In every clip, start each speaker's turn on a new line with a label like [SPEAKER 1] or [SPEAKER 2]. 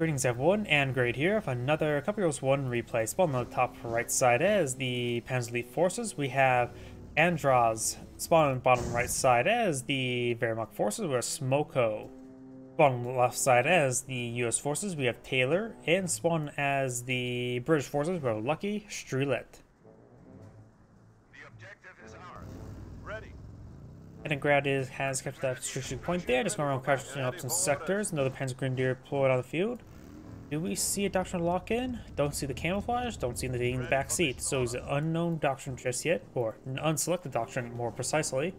[SPEAKER 1] Greetings everyone, and Great here with another Couple Heroes 1 replay. Spawn on the top right side as the Panzer Elite Forces. We have Andryhaz spawn on the bottom right side as the Wehrmacht Forces. We have SMOKO spawn on the left side as the US Forces. We have Taylor, and spawn as the British Forces. We have LuckyStilet.
[SPEAKER 2] The objective is ours. Ready.
[SPEAKER 1] And Grad has captured that strategic point there. Just going around crashing up some sectors. Another Panzer Grenadier deployed on the field. Do we see a Doctrine lock in? Don't see the camouflage, don't see anything in the back seat. So he's an unknown Doctrine just yet, or an unselected Doctrine more precisely.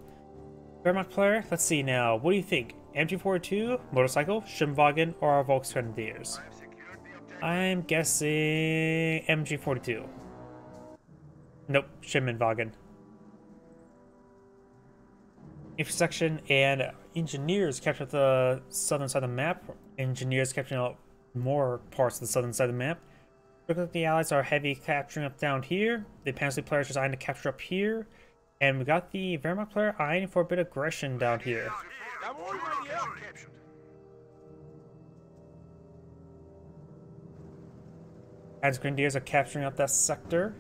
[SPEAKER 1] Wehrmacht player, let's see now. What do you think? MG42, motorcycle, Schimwagen, or Volksgrenadiers? I'm guessing MG42. Nope, Schimwagen. Intersection and engineers captured the southern side of the map. Engineers capturing more parts of the southern side of the map. Look like the allies are heavy capturing up down here. The Panzer players are eyeing to capture up here. And we got the Wehrmacht player eyeing for a bit of aggression down here. As Grenadiers are capturing up that sector.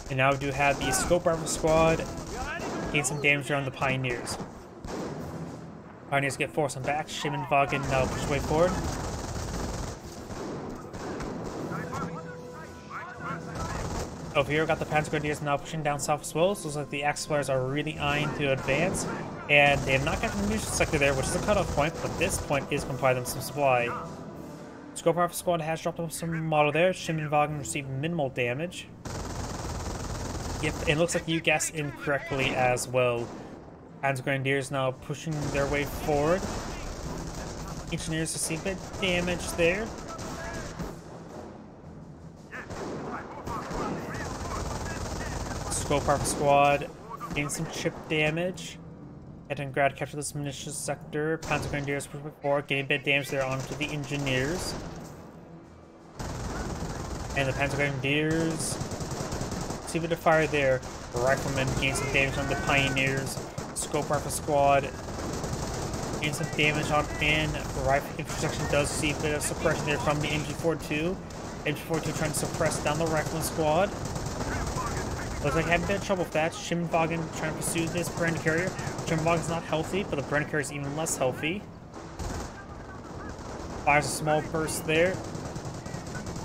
[SPEAKER 1] And now we do have the Scope Rifle Squad gain some damage around the Pioneers. Pioneers get forced on back. Schimwagen now push way forward. Over here, we got the Panzer Grenadiers now pushing down south as well. So it looks like the Axis players are really eyeing to advance. And they have not gotten the munitions sector there, which is a cutoff point, but this point is providing them some supply. Scope Rifle Squad has dropped off some model there. Schimwagen received minimal damage. Yep, it looks like you guessed incorrectly as well. Panzer Grenadiers now pushing their way forward. Engineers receive a bit of damage there. Scope Rifle Squad getting some chip damage. Grad capture this munitions sector. Panzer Grenadiers push forward, getting a bit of damage there onto the engineers. And the Panzer Grenadiers see a bit of fire there. Riflemen gain some damage on the Pioneers. Scope Rifle Squad gain some damage on in. Rifle intersection does see a bit of suppression there from the MG42. MG42 trying to suppress down the Rifleman Squad. Looks like having a bit of trouble with that. Schimwagen trying to pursue this Brand Carrier. Schimwagen's not healthy, but the Brand Carrier is even less healthy. Fires a small burst there.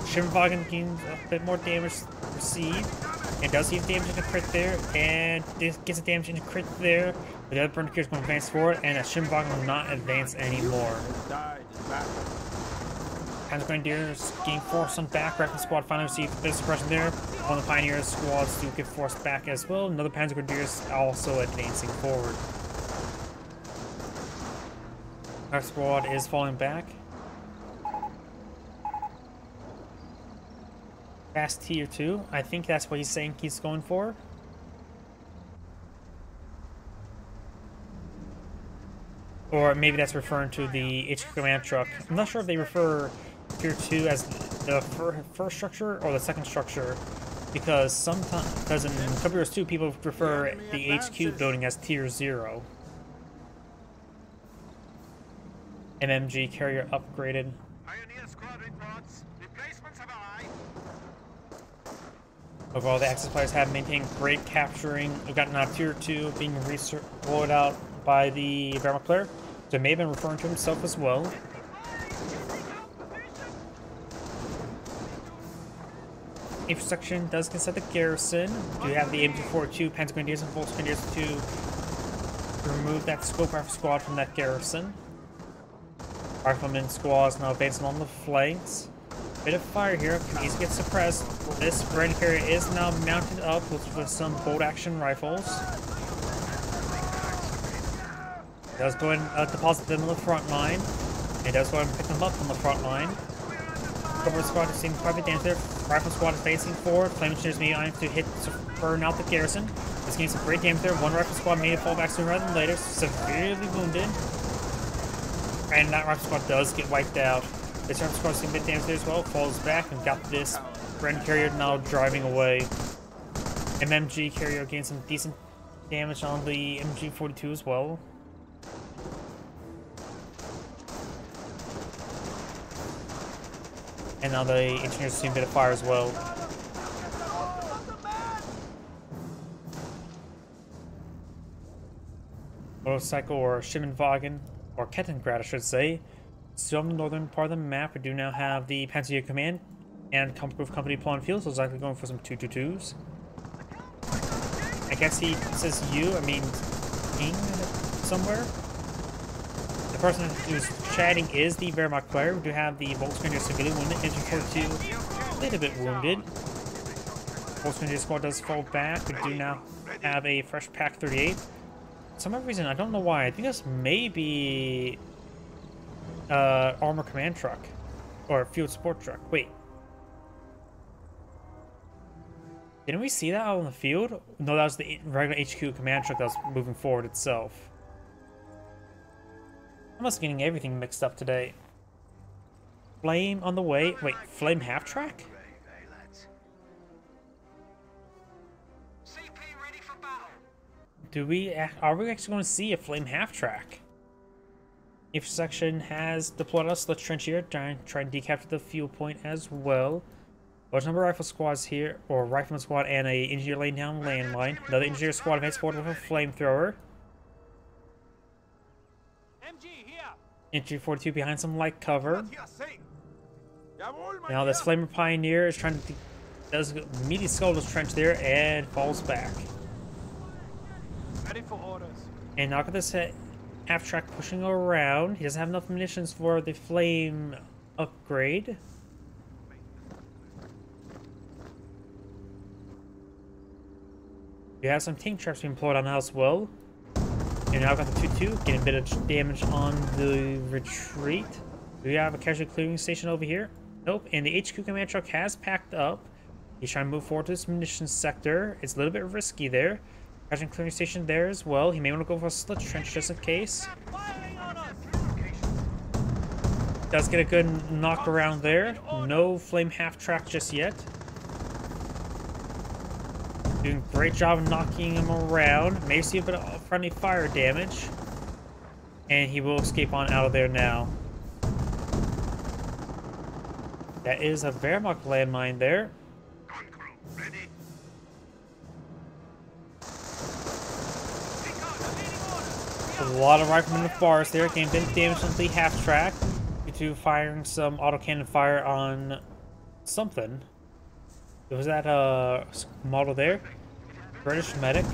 [SPEAKER 1] Schimwagen gains a bit more damage received. And does see damage in the crit there, and this gets a damage in the crit there. But the other Brand Carrier is going to advance forward, and Schimwagen will not advance anymore. Panzer Grenadiers gain force on back. Rifle Squad finally received a bit of suppression there. One of the Pioneer squads do get forced back as well. Another Panzer Grenadiers also advancing forward. Our squad is falling back. Fast tier 2. I think that's what he's saying he's going for. Or maybe that's referring to the HQ command truck. I'm not sure if they refer tier 2 as the first structure or the second structure, because sometimes in Couple Heroes 2 people refer the HQ building as tier 0. MMG carrier upgraded.
[SPEAKER 2] Pioneer squad reports. Replacements have arrived.
[SPEAKER 1] Overall, the Axis players have maintained great capturing. We've got now tier 2 being rolled out by the Wehrmacht player. So he may have been referring to himself as well. Intersection does consist the garrison. Do have the MG42 Panzer Grenadiers and Volksgrenadiers to remove that Scope Rifle Squad from that garrison. Rifleman squads now advancing on the flanks. Bit of fire here, can easily get suppressed. This Brand Carrier is now mounted up with some bolt action rifles. It does go ahead and deposit them on the front line. It does go ahead and pick them up on the front line. Cover Squad is seeing quite a bit damage there. Rifle Squad is facing forward. Flame Engineers may aim to hit to burn out the garrison. This getting some great damage there. One Rifle Squad may fall back sooner rather than later. Severely wounded. And that Rifle Squad does get wiped out. This Rifle Squad is seeing a bit damage there as well. Falls back and got this Brand Carrier now driving away. MMG Carrier gains some decent damage on the MG42 as well. And now the engineers see a bit of fire as well. Motorcycle or Schimmenwagen, or Kettengrad I should say. So on the northern part of the map, we do now have the Panzer Command and Combat Company Pawn Field, so it's likely going for some 222s. I guess he says you, I mean King somewhere. The person who's chatting is the Wehrmacht player. We do have the Volksgrenadier civilian wounded, Engine 42 a little bit wounded. Volksgrenadier squad does fall back. We do now have a fresh Pack 38. For some reason, I don't know why. I think this may be armor command truck or field support truck. Wait, didn't we see that out on the field? No, that was the regular HQ command truck that was moving forward itself. I must be getting everything mixed up today. Flame on the way. Wait, Flame half track? Are we actually going to see a Flame half track? If section has deployed a slit trench here, try and decapture the fuel point as well. Large number of rifle squads here, or rifleman squad and a engineer laying down landmine. Another engineer squad heads forward with a flamethrower. Entry 42 behind some light cover. Now this Flamer Pioneer is trying to does immediately skull this trench there and falls back.
[SPEAKER 3] Ready for orders.
[SPEAKER 1] And now look at this half track pushing around. He doesn't have enough munitions for the flame upgrade. We have some tank traps being employed on now as well. And now I've got the 2-2, getting a bit of damage on the retreat. Do we have a casualty clearing station over here? Nope. And the HQ command truck has packed up. He's trying to move forward to this munitions sector. It's a little bit risky there. Casualty clearing station there as well. He may want to go for a slit trench just in case. Does get a good knock around there. No flame half track just yet. Doing a great job of knocking him around. May see a bit of friendly fire damage. And he will escape on out of there now. That is a Wehrmacht landmine there. A lot of riflemen in the forest there. Getting a bit of damage on the half track. Due to firing some autocannon fire on something. Was that a model there? British medic.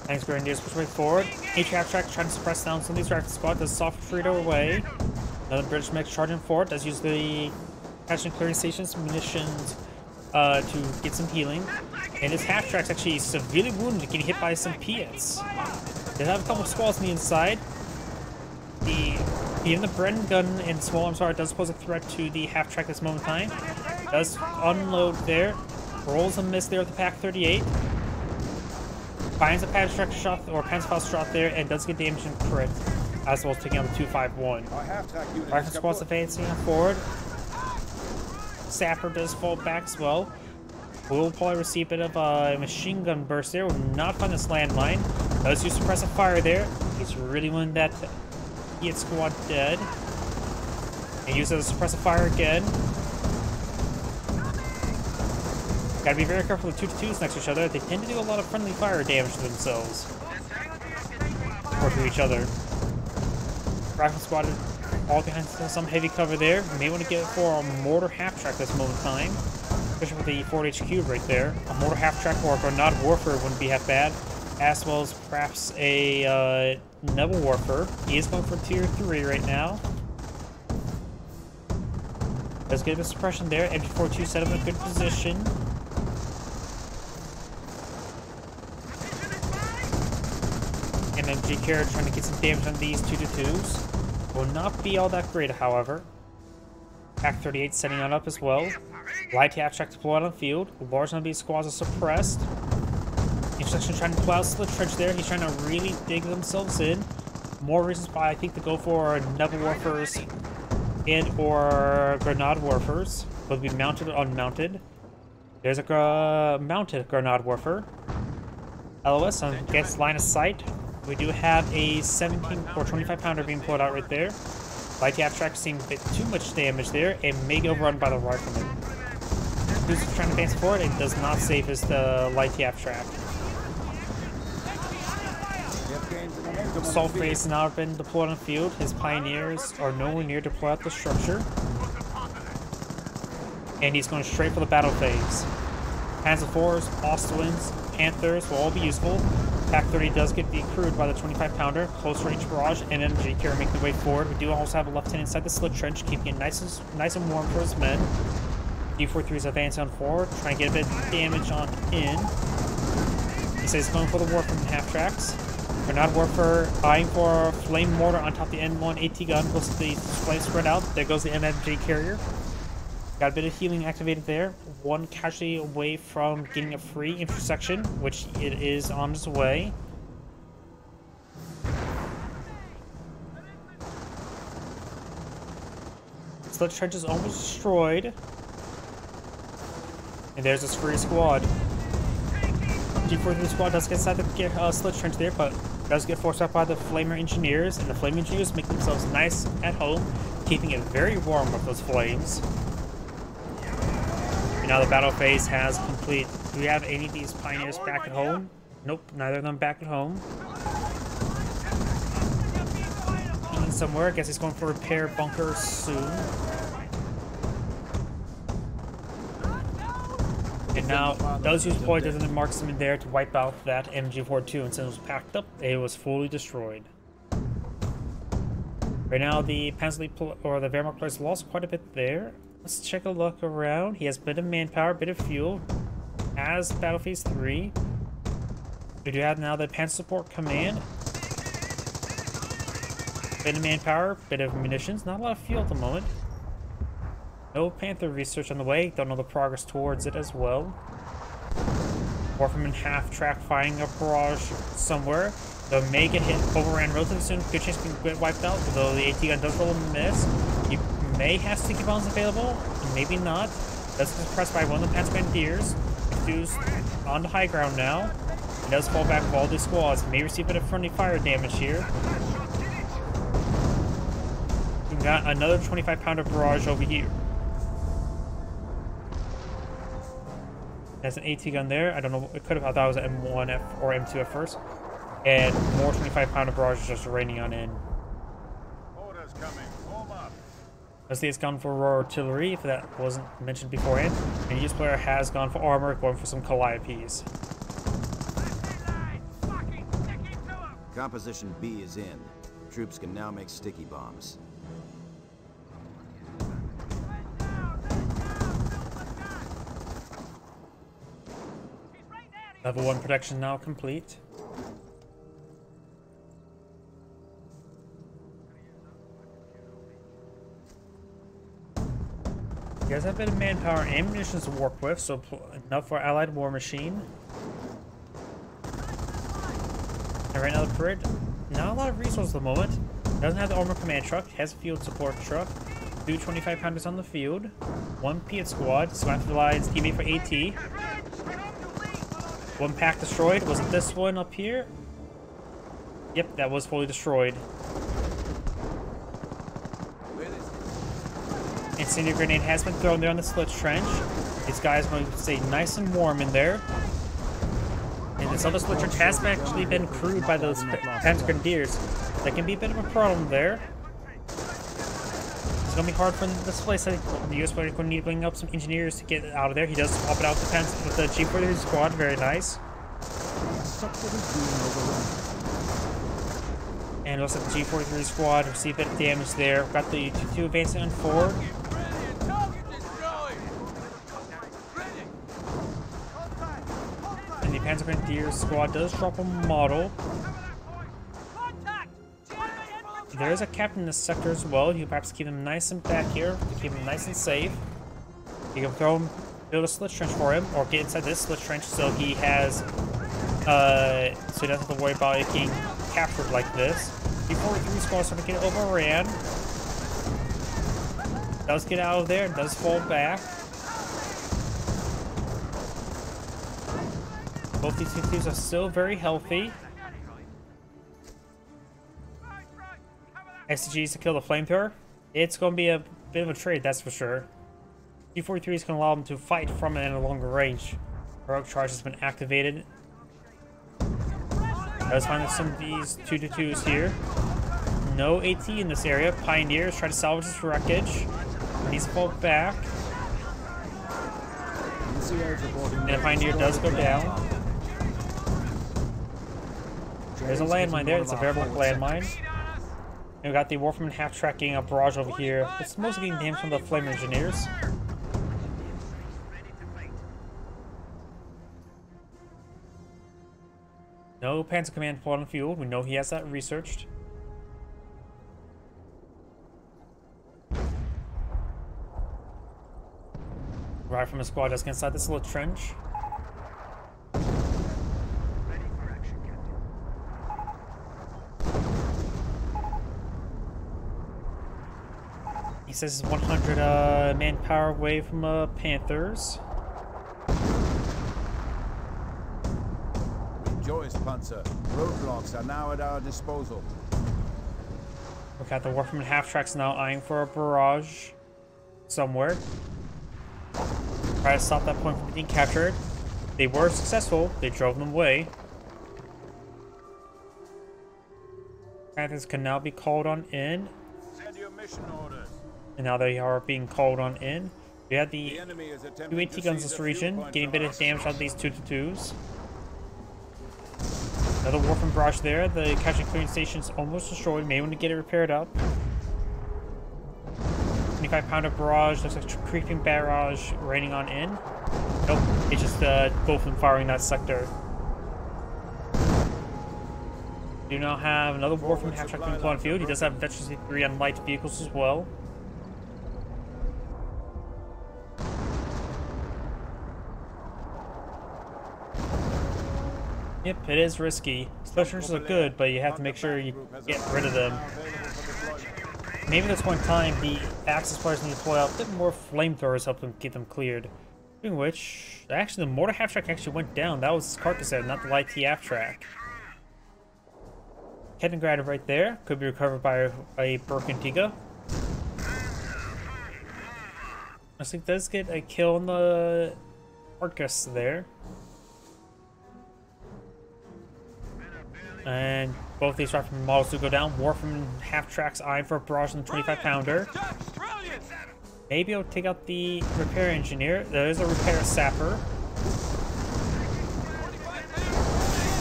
[SPEAKER 1] Thanks, Grenadiers. Push way forward. Half track trying to suppress down some of these rifle squad. Does soft retreat away. Another British medic charging forward. Does use the catching clearing stations munitions to get some healing. And his half track's actually severely wounded, getting hit by some Piats. They have a couple of squalls on the inside. Even the Bren gun and small arms does pose a threat to the half track this moment in time. Does unload there. Rolls a miss there with the Pack 38. Finds a Panzer shot or Panzer shot there and does get damage and crit, as well as taking out the 251. Rifle squad's advancing forward. Sapper does fall back as well. We'll probably receive a bit of a machine gun burst there. Will not find this landmine. Does use suppressive fire there. He's really wanting that Piat squad dead. And uses a suppressive fire again. Gotta be very careful with 2-2s next to each other. They tend to do a lot of friendly fire damage to themselves. Or to each other. Rifle squad all behind some heavy cover there. You may want to get for a mortar half track this moment in time. Especially with the Ford HQ right there. A mortar half track or a grenade warfare wouldn't be half bad. As well as perhaps a Nebel warfare. He is going for tier 3 right now. Does get a bit of suppression there. MG42 set up in a good position. MG carrier trying to get some damage on these 2-2s. Will not be all that great, however. Pack 38 setting on up as well. Light half track deployed on the field. Large number of these squads are suppressed. Intersection trying to plow slit trench there. He's trying to really dig themselves in. More reasons why I think to go for Nebel warfares and or grenade warfares. Will be mounted or unmounted. There's a mounted grenade warfare. LOS against line of sight. We do have a 17 or 25 pounder being pulled out right there. Light abstract seeing a bit too much damage there and may get overrun by the rifleman. Who's trying to advance forward and does not save his light abstract. Assault phase has now been deployed on the field. His pioneers are nowhere near deployed at the structure. And he's going straight for the battle phase. Panzer IVs, Austrians, Panthers will all be useful. Pack 30 does get decrewed by the 25-pounder, close range barrage, and MG carrier making their way forward. We do also have a lieutenant inside the slit trench, keeping it nice and warm for his men. D43 is advancing on forward, trying to get a bit of damage on in. He says he's going for the warp from half tracks. We're not warfare, eyeing for a flame mortar on top of the N1 AT gun. Looks like the flame spread out. There goes the MFJ carrier. Got a bit of healing activated there. One casualty away from getting a free intersection, which it is on its way. Slit trench is almost destroyed. And there's this free squad. G43 squad does get inside the slit trench there, but does get forced out by the flamer engineers, and the flame engineers make themselves nice at home, keeping it very warm with those flames. Now the battle phase has complete. Do we have any of these pioneers back at home? Nope, neither of them back at home. Eating somewhere. I guess he's going for repair bunker soon. And now does use poison and marks him in there to wipe out that MG42, and since it was packed up, it was fully destroyed. Right now the Panzer or the Wehrmacht players lost quite a bit there. Let's check a look around. He has a bit of manpower, a bit of fuel. As Battle Phase 3. We do have now the Panzer Support Command. Bit of manpower, bit of munitions. Not a lot of fuel at the moment. No Panther research on the way. Don't know the progress towards it as well. Warfman half-track firing a barrage somewhere. The may get hit, overran relatively soon. Good chance to get wiped out, although the AT gun does roll a miss. You may have sticky bombs available, maybe not. Does get pressed by one of the Panzer Grenadiers. Dude's on the high ground now. He does fall back with all these squads. May receive a bit of friendly fire damage here. We got another 25-pounder barrage over here. There's an AT gun there. I don't know. It could have. I thought it was an M1F or M2 at first. And more 25-pounder barrages just raining on in.
[SPEAKER 2] Orders coming. Form up.
[SPEAKER 1] Leslie has gone for artillery, if that wasn't mentioned beforehand. And each player has gone for armor, going for some Calliopes.
[SPEAKER 3] Composition B is in. Troops can now make sticky bombs.
[SPEAKER 1] Level 1 protection now complete. He has a bit of manpower and ammunition to work with, so enough for Allied War Machine. And right now the parade, not a lot of resources at the moment. Doesn't have the armor command truck, has a field support truck. 2 25-pounders on the field. 1 Piet squad, Squad for the lines, teammate for AT. 1 pack destroyed. Was it this one up here? Yep, that was fully destroyed. Incendiary grenade has been thrown there on the slit trench. These guys are going to stay nice and warm in there. And this other slit trench has actually been crewed by those Panzer Grenadiers. That can be a bit of a problem there. It's going to be hard for this place. I think the US player is going to need to bring up some engineers to get out of there. He does swap it out with the G43 squad. Very nice. And looks like the G43 squad received a bit of damage there. Got the 2 advancing on forward. And the Panzer Grenadier squad does drop a model. There is a captain in this sector as well. You can perhaps keep him nice and back here to keep him nice and safe. You can throw him, build a slit trench for him, or get inside this slit trench so he has, so he doesn't have to worry about it being captured like this. G43 squad starting to get overran. Does get out of there, does fall back. Both these two teams are still very healthy. SCGs to kill the flamethrower. It's going to be a bit of a trade, that's for sure. T-43 is going to allow them to fight from it at a longer range. Heroic charge has been activated. Let's find some of these 2-2s here. No AT in this area. Pioneers try to salvage this wreckage. Needs to fall back. And the Pioneer does go down. There's a landmine there. It's a variable landmine. And we got the Warfman half-tracking a barrage over here. It's mostly getting damage from the Flame Engineers. No Panzer Command plot on the field. We know he has that researched. Right from a squad just inside this little trench. He says he's 100 manpower away from Panthers.
[SPEAKER 3] Rejoice, Panzer. Roadblocks are now at our disposal.
[SPEAKER 1] Look at the Warfman half-tracks now eyeing for a barrage somewhere. Try to stop that point from being captured. They were successful. They drove them away. Panthers can now be called on in.
[SPEAKER 2] Send your mission orders.
[SPEAKER 1] And now they are being called on in. We had the 2 AT guns in this region, getting a bit of damage out of these 2-2s. Another Warfman barrage there. The catching clearing station's almost destroyed. May want to get it repaired up. 25-pounder barrage. Looks like a creeping barrage raining on in. Nope, it's just both of them firing that sector. Do now have another Warfman half-track being on field. He does have Veteran 3 on light vehicles as well. Yep, it is risky. Sledgerunners are good, but you have to make sure you get rid of them. Maybe at this point in time, the Axis players need to pull out a bit more flamethrowers to help them get them cleared. Doing which, actually, the mortar half-track actually went down. That was his carcass there, not the light T half-track. Kettengrad right there. Could be recovered by a broken Tiga. I think does get a kill on the carcass there. And both these rifleman models do go down. Warfman half-tracks eyeing for a barrage on the 25-pounder. Maybe I'll take out the repair engineer. There is a repair sapper.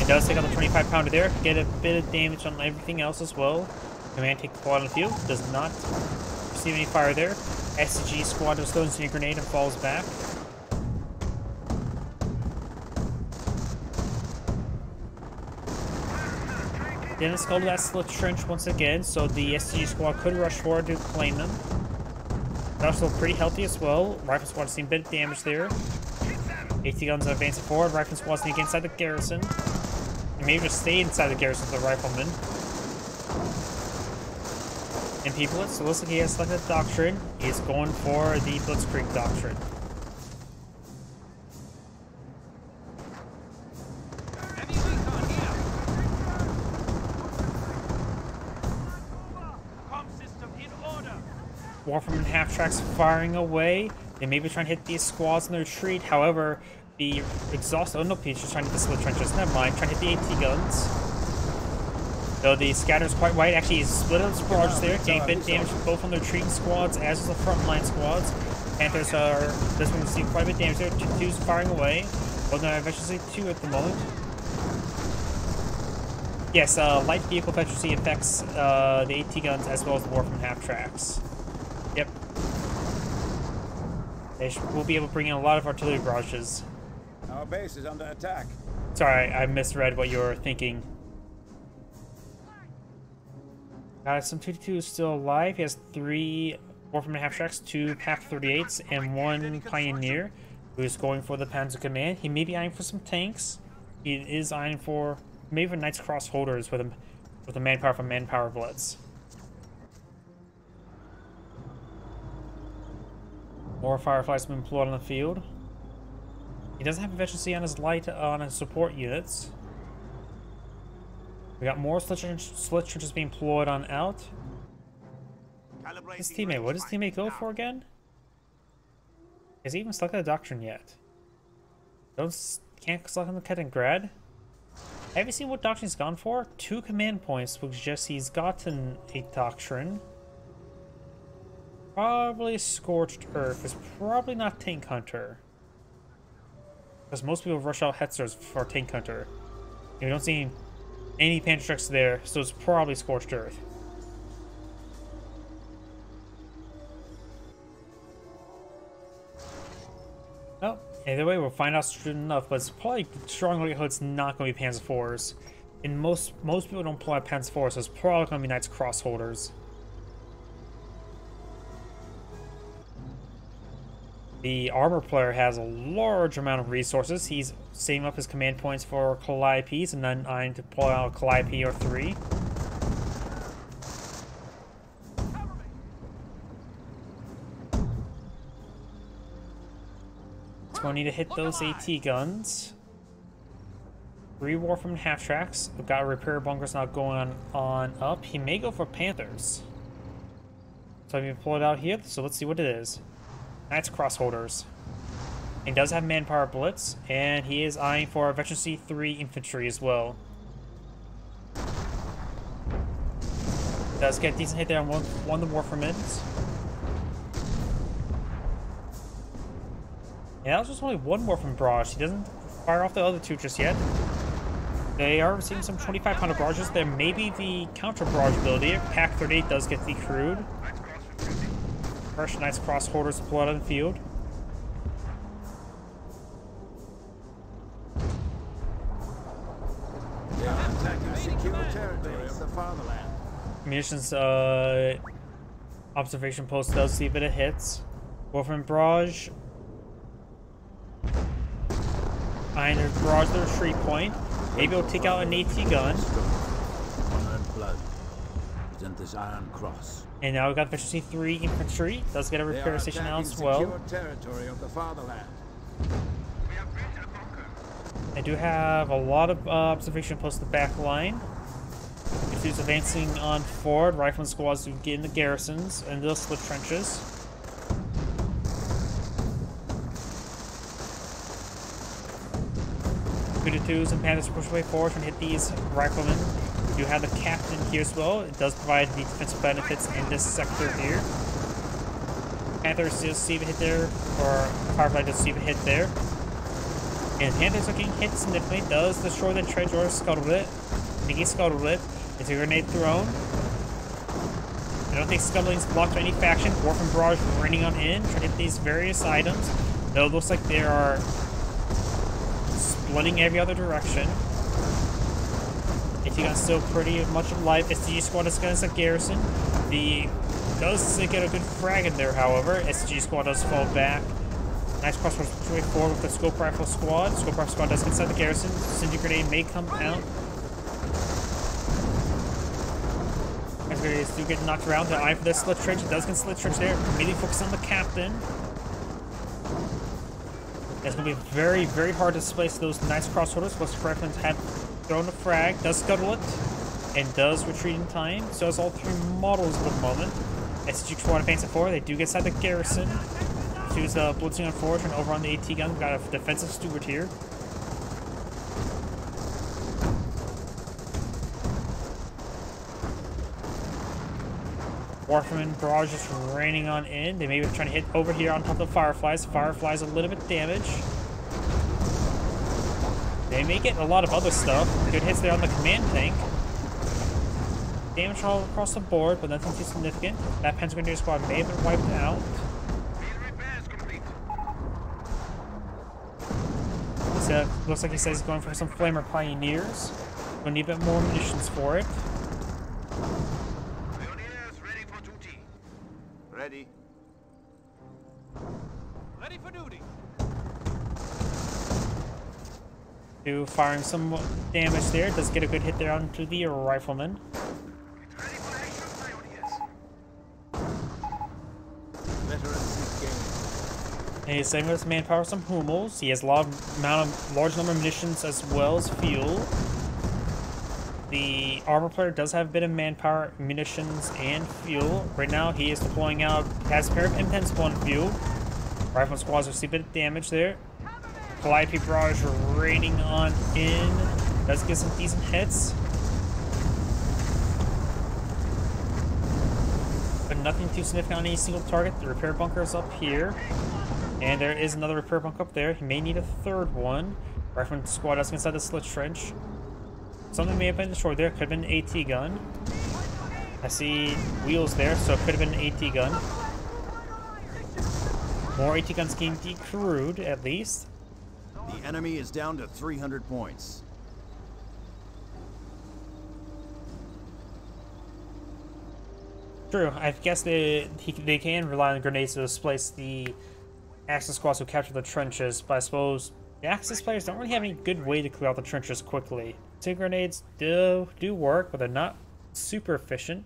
[SPEAKER 1] It does take out the 25-pounder there. Get a bit of damage on everything else as well. Command take the quad on the field. Does not receive any fire there. SCG squad just throws in a grenade and falls back. Then it's called that split trench once again, so the SCG squad could rush forward to claim them. They're still pretty healthy as well. Rifle squad seeing a bit of damage there. AT guns are advancing forward. Rifle squad sneak inside the garrison. And maybe just stay inside the garrison with the riflemen. And people, so it looks like he has selected the doctrine. He's going for the Blitzkrieg doctrine. Warfman half-tracks firing away. They may be trying to hit these squads in the retreat. However, the exhaust... Oh, no, he's just trying to hit the split trenches. Never mind. Trying to hit the AT guns. Though the scatter's quite right. Actually, he's split up his barrages there. Getting a bit of damage both on the retreating squads as well as the frontline squads. Panthers are... This one receiving quite a bit of damage there. 2-2s firing away. Well, no, eventually 2 at the moment. Yes, light vehicle efficiency affects the AT guns as well as the Warfman half-tracks. Yep. We'll be able to bring in a lot of artillery barrages.
[SPEAKER 3] Our base is under attack.
[SPEAKER 1] Sorry, I misread what you were thinking. Some 2-2 is still alive. He has 3 Warfman half-tracks, 2 PAC-38s, and 1 Pioneer, who is going for the Panzer Command. He may be eyeing for some tanks. He is eyeing for maybe Knight's Cross holders with a manpower from Manpower Blitz. More Fireflies have been employed on the field. He doesn't have efficiency on his light on his support units. We got more slit trenches being employed on out. His teammate, what does teammate go for again? Has he even selected a doctrine yet? Can't select him the Cadet Grad? Have you seen what doctrine he's gone for? 2 command points, which suggests he's gotten a doctrine. Probably Scorched Earth. It's probably not Tank Hunter. Because most people rush out Hetzers for Tank Hunter. And we don't see any Panther Strikes there, so it's probably Scorched Earth. Well, either way, we'll find out soon enough, but it's probably strong likelihood it's not going to be Panzer IVs. And most people don't pull out Panzer IVs, so it's probably going to be Knights Crossholders. The armor player has a large amount of resources. He's saving up his command points for Calliopes and then eyeing to pull out a Calliope or 3. It's going to need to hit those AT guns. 3 Warframe half tracks. We've got repair bunkers not going on up. He may go for Panthers. So I'm going to pull it out here. So let's see what it is. Knights Crossholders. He does have Manpower Blitz, and he is eyeing for Veterancy 3 Infantry as well. Does get a decent hit there on one of the Warframens. Yeah, that was just only 1 Warframe barrage. He doesn't fire off the other 2 just yet. They are receiving some 2,500 barrages. There may be the counter barrage ability. Pack 38 does get the crude. Fresh Knights Crossholders to pull out of the field.
[SPEAKER 3] They are attacking secure territory of the fatherland.
[SPEAKER 1] Munitions observation post does see a bit of hits. Warframe barrage. Behind the barrage, the retreat point. Maybe we'll take out an AT gun.
[SPEAKER 3] Honor and blood. Present this Iron Cross.
[SPEAKER 1] And now we've got Efficiency 3 Infantry. Does get a repair station now as well.
[SPEAKER 3] Territory of the fatherland.
[SPEAKER 1] I do have a lot of observation posts in the back line. If he's advancing on forward, rifleman squads to get in the garrisons and they'll split trenches. Two-2s and Panthers push away forward and hit these riflemen. We do have the captain here as well. It does provide the defensive benefits in this sector here. Panthers still see a hit there, or Firefly does see a hit there. And Panthers are getting hit significantly. Does destroy the trench or scuttle it. I think he scuttled it. It's a grenade thrown. I don't think scuttling's blocked by any faction. Warframe barrage raining on in, trying to hit these various items. Though it looks like they are splitting every other direction. AT gun's still pretty much alive. STG squad is against a garrison. The does get a good frag in there, however. STG squad does fall back. Nice crossbows pushing forward with the scope rifle squad. Scope rifle squad does get inside the garrison. Cinder grenade may come out. As grenades do get knocked around. The eye for the slit trench. It does get slit trench there. Immediately focus on the captain. It's going to be very, very hard to displace those nice crossholders. Plus, Franklin had thrown a frag, does scuttle it, and does retreat in time. So it's all 3 models at the moment. SG squad advancing forward. They do get inside the garrison. Choose blitzing on forward and over on the AT gun. We've got a defensive steward here. Warframe barrage just raining on in. They may be trying to hit over here on top of the Fireflies. Fireflies a little bit damage. They may get a lot of other stuff. Good hits there on the command tank. Damage all across the board, but nothing too significant. That Pentagon squad may have been wiped out. So, looks like he says he's going for some Flamer Pioneers. We'll need a bit more munitions for it.
[SPEAKER 3] Ready.
[SPEAKER 2] Ready for duty.
[SPEAKER 1] Firing some damage there. Does get a good hit there onto the rifleman.
[SPEAKER 2] Ready for action, pioneers.
[SPEAKER 3] Veterans gain.
[SPEAKER 1] And he's saving his manpower some Hummels. He has a large number of munitions as well as fuel. The armor player does have a bit of manpower, munitions, and fuel. Right now, he is deploying out, has a pair of M10s deploying fuel. Rifle squads will see a bit of damage there. Calliope Barrage raiding on in. Does get some decent hits. But nothing too significant on any single target. The repair bunker is up here. And there is another repair bunker up there. He may need a third one. Rifle squad does inside the slit trench. Something may have been destroyed there. Could have been an AT gun. I see wheels there, so it could have been an AT gun. More AT guns getting decrewed, at least.
[SPEAKER 3] The enemy is down to 300 points.
[SPEAKER 1] True. I guess they can rely on grenades to displace the Axis squads who capture the trenches, but I suppose the Axis players don't really have any good way to clear out the trenches quickly. Two grenades do work, but they're not super efficient.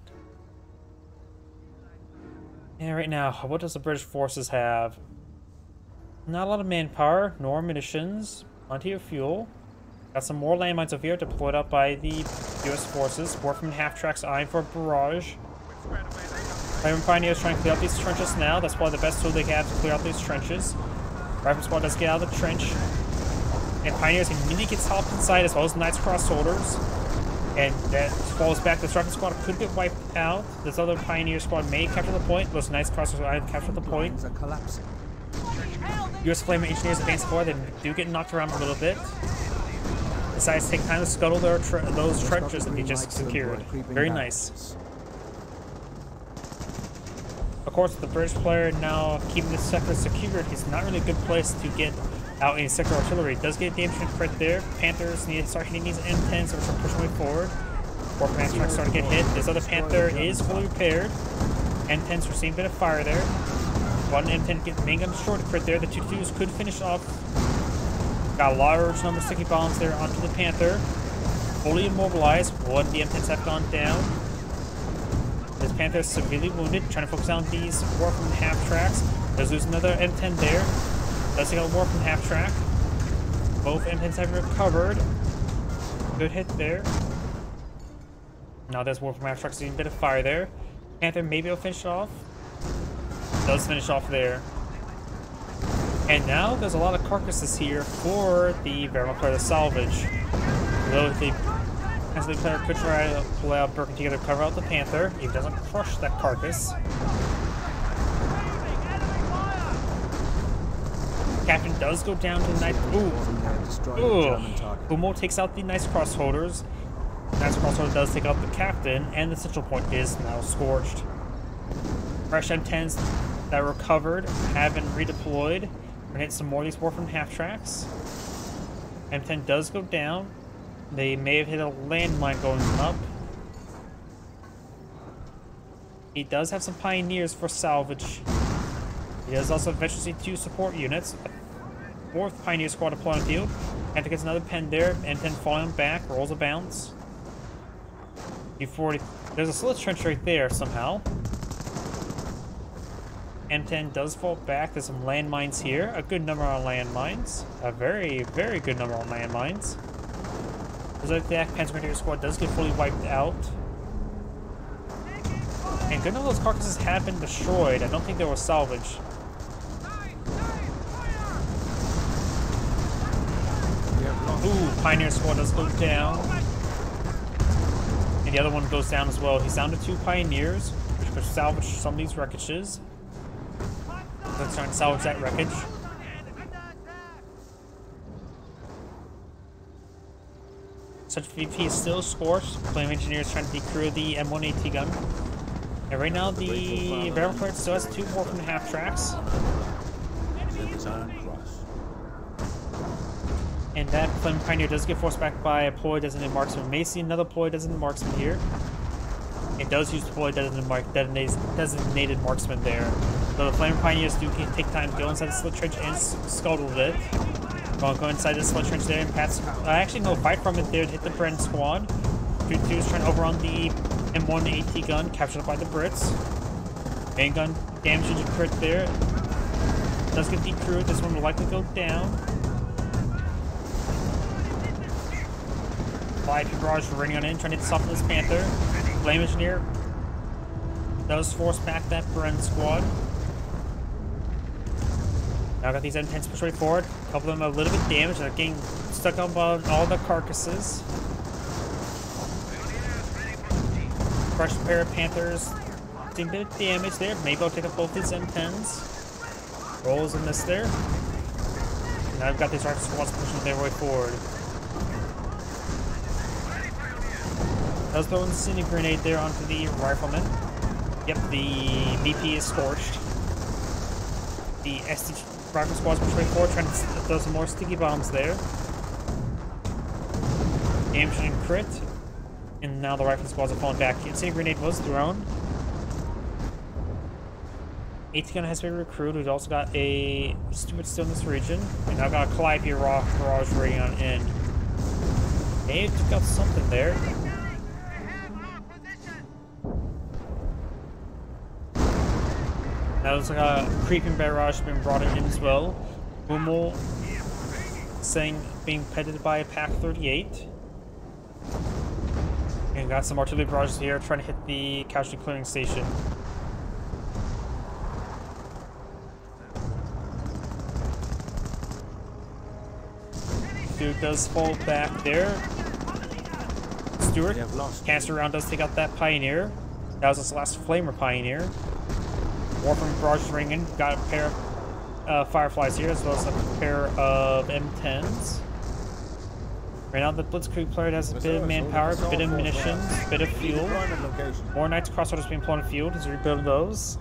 [SPEAKER 1] And right now, what does the British forces have? Not a lot of manpower, nor munitions, plenty of fuel. Got some more landmines over here deployed up by the US forces. Warfman half-tracks eyeing for a barrage. Flaming Pioneers trying to clear out these trenches now. That's probably the best tool they have to clear out these trenches. Rifle squad does get out of the trench. And Pioneers immediately gets hopped inside, as well as Knights Cross Soldiers. And that falls back. This Rifle squad could get wiped out. This other Pioneer squad may capture the point. Those Knights Cross Soldiers capture the point. US Flaming Engineers advance forward. They do get knocked around a little bit. Decides to take time to scuttle those trenches that they just secured. Very nice. Of course, the British player now keeping this sector secured. He's not really a good place to get out any sector artillery. Does get damage and crit there. Panthers need to start hitting these M10s, so we're pushing way forward. Warfman's trying to start to get hit. This other Panther is fully repaired. M10s receiving a bit of fire there. One M10 get main gun destroyed to crit there. The 2-2s could finish off. Got a large number of sticky bombs there onto the Panther. Fully immobilized. One of the M10s have gone down. This Panther is severely wounded. Trying to focus on these Warfman half-tracks. Does lose another M10 there. Does take out a Warfman half-track. Both M10s have recovered. Good hit there. Now there's Warfman half-tracks seeing a bit of fire there. Panther maybe will finish it off. Does finish off there. And now there's a lot of carcasses here for the Verma player to salvage. Though the Hensley player could try to pull out Birkin together to cover out the Panther. He doesn't crush that carcass. Captain does go down to the Knight. Humo takes out the Knights Cross Holders. Knights Cross Holder does take out the Captain, and the central point is now scorched. Fresh M10s that were recovered have been redeployed. We're gonna hit some more of these Warfman half-tracks. M10 does go down. They may have hit a landmine going up. He does have some Pioneers for salvage. He does also eventually see 2 support units. A 4th Pioneer squad deployed on the field. Panther gets another pen there. M10 falling back, rolls a bounce. U40. There's a slit trench right there somehow. M10 does fall back. There's some landmines here. A good number on landmines. A very, very good number on landmines. Looks like the Panther Grenadier squad does get fully wiped out. And good enough those carcasses have been destroyed. I don't think they were salvaged. Ooh, Pioneer squad does go down. And the other one goes down as well. He's down to 2 Pioneers, which could salvage some of these wreckages. Let's try and salvage that wreckage. Such VP is still scorched. Flame Engineers trying to decrew the M1AT gun. And right now the barrel player still has 2 Warfman half-tracks. And that Flame Pioneer does get forced back by a ploy designated marksman. May see another ploy designated marksman here. It does use the ploy designated marksman there. So the Flame Pioneers do take time to go inside the slit trench and scuttle it. I'll go inside the slit trench there and pass. Actually, no fight from it there to hit the Bren squad. 2-2s trying to overrun the M1 AT gun, captured by the Brits. Main gun damage and crit there. Does get decrewed. This one will likely go down. 5 barrage running on in, trying to soften this Panther. Flame Engineer does force back that Bren squad. Now I got these M10s pushed right forward. A couple of them a little bit damaged. They're getting stuck on all the carcasses. Fresh pair of Panthers. Doing a bit of damage there. Maybe I'll take up both these M10s. Rolls and miss there. Now I've got these rifle squads pushing their way forward. Does throw an Incendiary Grenade there onto the rifleman. Yep, the VP is scorched. The ST rifle squad's pushing way forward, trying to throw some more sticky bombs there. Damage and crit. And now the rifle squads are falling back. The Incendiary Grenade was thrown. AT gun has been recruited. We've also got a stupid still in this region. And now I've got a Calliope Rock barrage rating on end. They took out something there. Now looks like a creeping barrage has been brought in as well. Hummel saying being petted by a Pack 38. And got some artillery barrages here trying to hit the casualty clearing station. Dude does fall back there. Stewart, cancer round does take out that Pioneer. That was his last Flamer Pioneer. Warframe barrage ringing. Got a pair of Fireflies here, as well as a pair of M10s. Right now, the Blitzkrieg player has a bit of manpower, a bit of munitions, a bit of fuel. More Knights Crossroads being pulling fuel to rebuild those.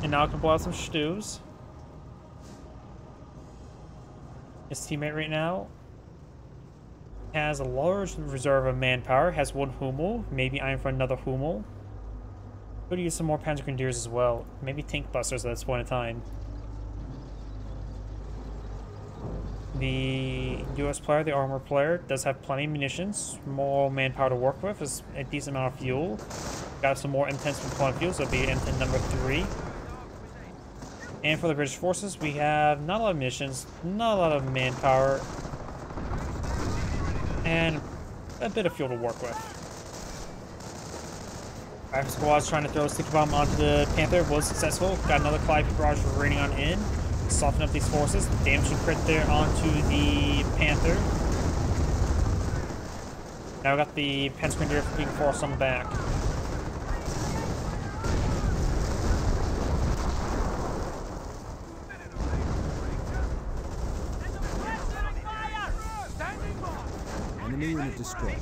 [SPEAKER 1] And now I can blow out some stews. His teammate right now has a large reserve of manpower, has one Hummel, maybe eyeing for another Hummel. Could use some more Panzer Grenadiers as well. Maybe tank busters at this point in time. The US player, the armor player, does have plenty of munitions, small manpower to work with, is a decent amount of fuel. Got some more M10s from plenty of fuel, so it'll be M10 number 3. And for the British forces, we have not a lot of munitions, not a lot of manpower, and a bit of fuel to work with. Rifle squad's trying to throw a sticky bomb onto the Panther, was successful. Got another Calliope barrage raining on in. Soften up these forces. Damage and crit there onto the Panther. Now we got the Panzer Grenadier being forced on the back.
[SPEAKER 3] Enemy unit destroyed.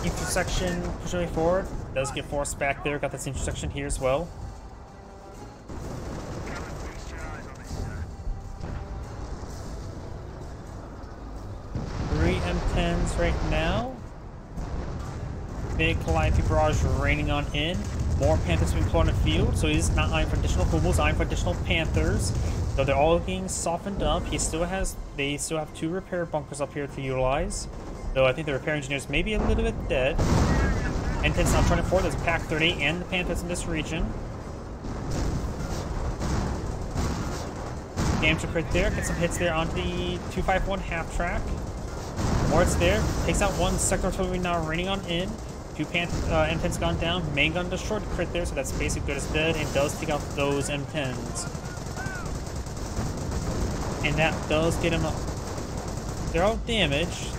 [SPEAKER 1] Intersection pushing way forward. Does get forced back there. Got this intersection here as well. Three M10s right now. Big Calliope barrage raining on in. More Panthers being put on the field, so he's not eyeing for additional Hummels, eyeing for additional Panthers. So they're all being softened up. They still have 2 repair bunkers up here to utilize. So I think the repair engineers may be a little bit dead. M10's not trying to forward. There's a Pack 30 and the Panthers in this region. Damage right there. Get some hits there onto the 251 half track. More hits there. Takes out one sector artillery now raining on in. 2 M10's gone down. Main gun destroyed. Crit there, so that's basically good as dead. And does take out those M10s. And that does get him up. They're all damaged.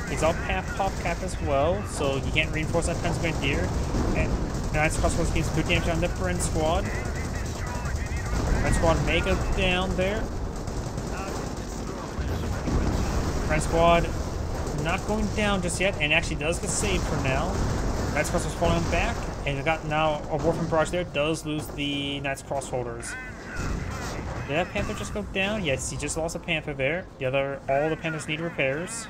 [SPEAKER 1] He's all pop cap as well, so you can't reinforce that Panzer Grenadier. And Knights Crossroads gains good damage on the Bren squad. Bren squad may go down there. Bren squad not going down just yet, and actually does get saved for now. Knights Crossroads falling back, and we got now a Warframe barrage there. Does lose the Knights Crossholders. Did that Panther just go down? Yes, he just lost a Panther there. All the Panthers need repairs.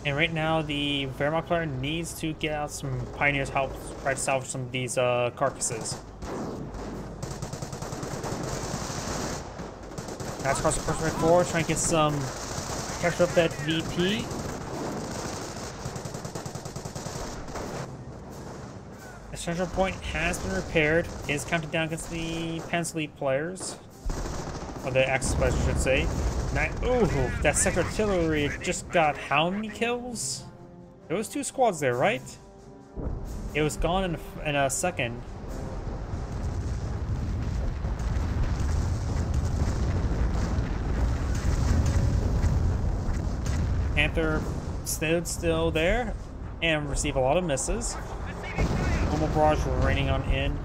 [SPEAKER 1] And right now, the Wehrmacht player needs to get out some Pioneers help try to salvage some of these carcasses. That's across the first right forward, trying to get some capture up that VP. The central point has been repaired. Is counted down against the Panzer Elite players, or the Axis players, I should say. Ooh, that second artillery just got how many kills? There was 2 squads there, right? It was gone in a second. Panther stood still there and received a lot of misses. One more barrage raining on in.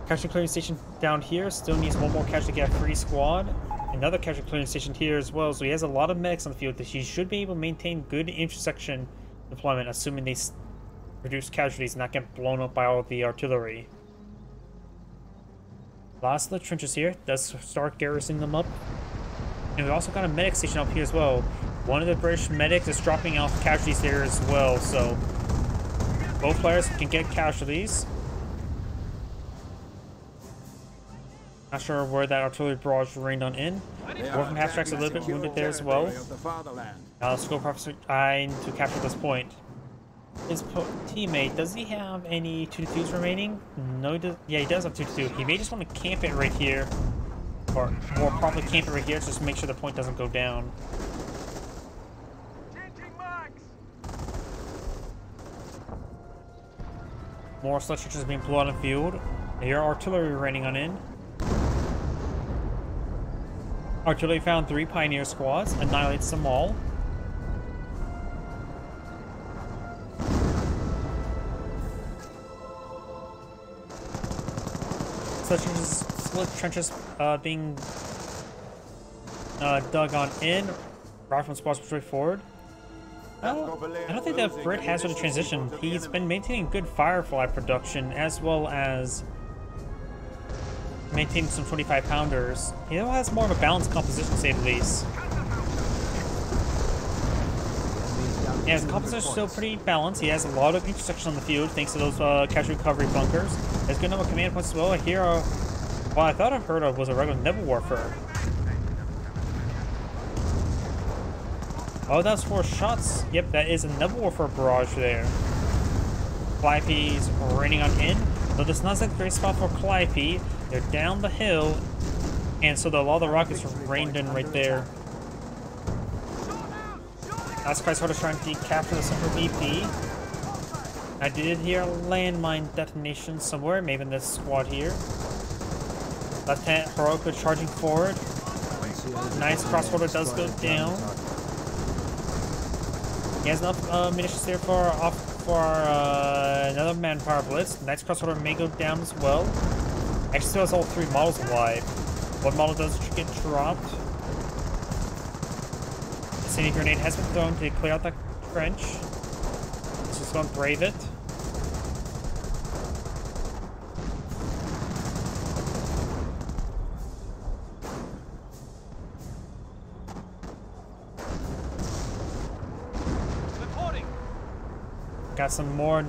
[SPEAKER 1] Casualty clearing station down here still needs one more casualty to get a free squad. Another casualty clearing station here as well, so he has a lot of medics on the field that he should be able to maintain good intersection deployment, assuming they reduce casualties and not get blown up by all the artillery. Last of the trenches here does start garrisoning them up. And we also got a medic station up here as well. One of the British medics is dropping off casualties there as well, so both players can get casualties. Not sure where that artillery barrage rained on in. Warfram half-track's a little bit wounded there as well. Now let's go to capture this point. His teammate, does he have any 2-2s remaining? No, he does. Yeah, he does have 2-2. He may just want to camp it right here. Or more probably camp it right here, just to make sure the point doesn't go down. More sledge trenches being pulled out of the field. Here, artillery raining on in. Artillery found 3 Pioneer squads, annihilates them all. Split trenches being dug on in. Rifleman squads push forward. I don't think that Brit has really transitioned. He's been maintaining good Firefly production as well as maintaining some 25-pounders. He has more of a balanced composition, to say the least. Yeah, his composition is still pretty balanced. He has a lot of intersection on the field thanks to those casualty recovery bunkers. There's good number of command points as well. Here, what I thought I heard of was a regular Nebel Warfare. Oh, that's 4 shots. Yep, that is a Nebel Warfare barrage there. Calliope's raining on in. Though this is not a great spot for Calliope. They're down the hill, and so a lot of the rockets rained in right there. That's quite sort of trying to capture the Super VP. I did hear a landmine detonation somewhere, maybe in this squad here. Lieutenant Heroica charging forward. Nice cross-border does go down. He has enough munitions there for another manpower blitz. Nice cross-border may go down as well. Actually, still has all 3 models alive. One model does get dropped. The Sandy grenade has been thrown to clear out that trench. Let's just go and brave it. Got some more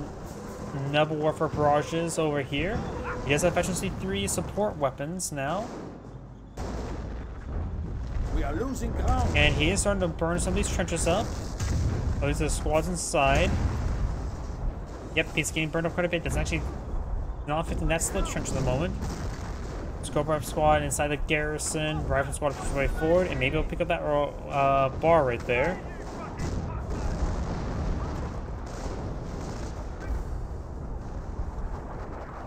[SPEAKER 1] Nebel Warfare barrages over here. He does have efficiency 3 support weapons now.
[SPEAKER 3] We are losing ground.
[SPEAKER 1] And he is starting to burn some of these trenches up. Oh, there's the squads inside. Yep, he's getting burned up quite a bit. That's actually not fitting that split trench at the moment. Scope Rifle squad inside the garrison. Rifle squad push way forward, and maybe we'll pick up that bar right there.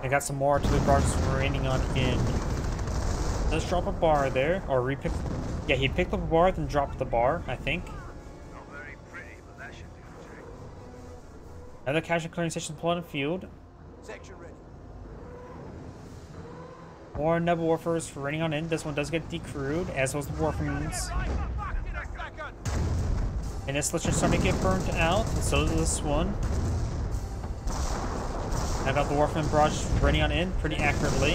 [SPEAKER 1] I got some more artillery barges raining on in. Let's drop a bar there, or repick. Yeah, he picked up a bar, then dropped the bar, I think.
[SPEAKER 2] Not very pretty, but that should do the trick.
[SPEAKER 1] Another casualty clearing station pulled in the field.
[SPEAKER 3] Section ready.
[SPEAKER 1] More Nebel Warfares raining on in. This one does get decrewed, as well as the Warframes. And this is starting to get burnt out, and so does this one. I got the Warfman barrage raining on in pretty accurately.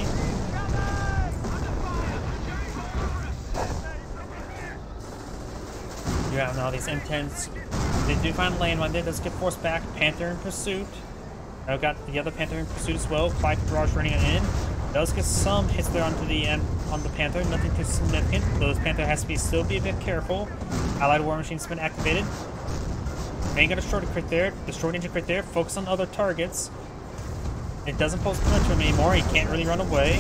[SPEAKER 1] You have now these M10s. They do find landmine there. Does get forced back. Panther in pursuit. I've got the other Panther in pursuit as well. Clyde barrage raining on in. Does get some hits there onto the end on the Panther. Nothing too significant. Those Panther has to still be a bit careful. Allied war machine's been activated. Ain't got a short crit there. Destroyed engine crit there. Focus on other targets. It doesn't pose threat to him anymore. He can't really run away.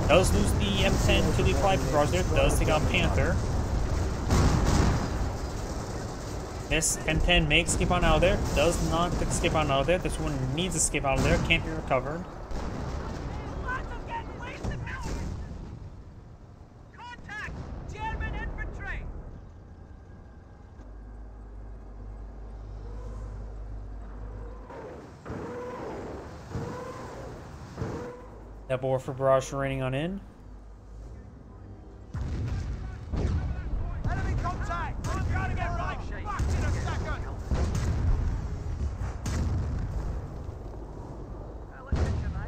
[SPEAKER 1] Does lose the M10 to the Clyde barrage there. Does take out Panther. This M10 may escape on out of there. Does not escape on out of there. This one needs to escape out of there. Can't be recovered.
[SPEAKER 2] Contact! German infantry!
[SPEAKER 1] That Warfare barrage raining on in.
[SPEAKER 2] Enemy contact! I'm going to get right back in a second!